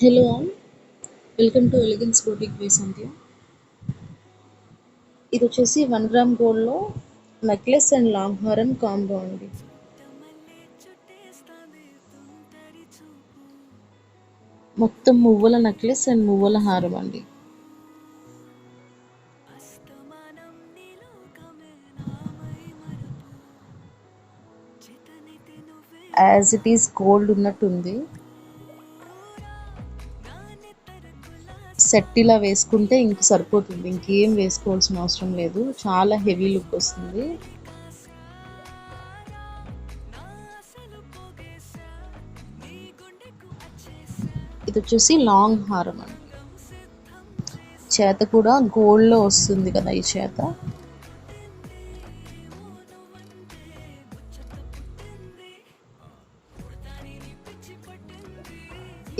Hello all, welcome to elegance boutique by Sandhya. ఇది వచ్చేసి 1 gram గోల్డ్లో నెక్లెస్ అండ్ లాంగ్ హారం కాంబో అండి. మొత్తం మువ్వల నెక్లెస్ అండ్ మువ్వల హారం అండి. యాజ్ ఇట్ ఈస్ గోల్డ్ ఉన్నట్టుంది. సెట్ ఇలా వేసుకుంటే ఇంక సరిపోతుంది, ఇంకేం వేసుకోవాల్సిన అవసరం లేదు. చాలా హెవీ లుక్ వస్తుంది. ఇది వచ్చేసి లాంగ్ హారం అండి. చేత కూడా గోల్డ్లో వస్తుంది కదా ఈ చేత.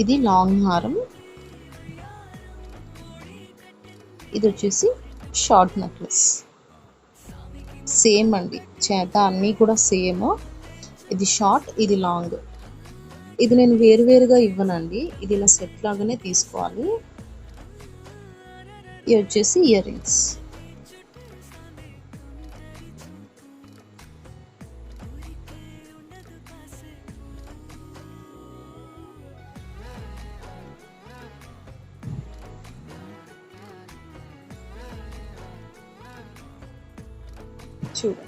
ఇది లాంగ్ హారం. ఇది వచ్చేసి షార్ట్ నెక్లెస్. సేమ్ అండి, చేత అన్నీ కూడా సేమ్. ఇది షార్ట్, ఇది లాంగ్. ఇది నేను వేరువేరుగా ఇవ్వనండి, ఇది ఇలా సెట్ లాగానే తీసుకోవాలి. ఇది వచ్చేసి ఇయర్ రింగ్స్. చూడండి,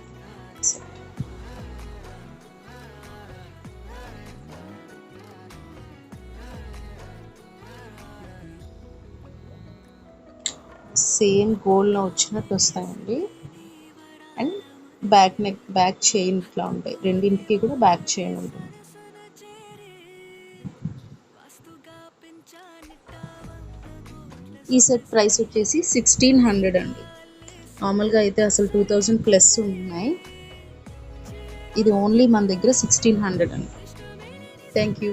సేమ్ గోల్డ్లో వచ్చినట్టు వస్తాయండి. అండ్ బ్యాక్ చైన్ ఇట్లా ఉంటాయి, రెండింటికి కూడా బ్యాక్ చైన్ ఉంటుంది. ఈ సెట్ ప్రైస్ వచ్చేసి 1600 అండి. నార్మల్గా అయితే అసలు 2000 ప్లస్ ఉన్నాయి. ఇది ఓన్లీ మన దగ్గర 1600 అండి. Thank you.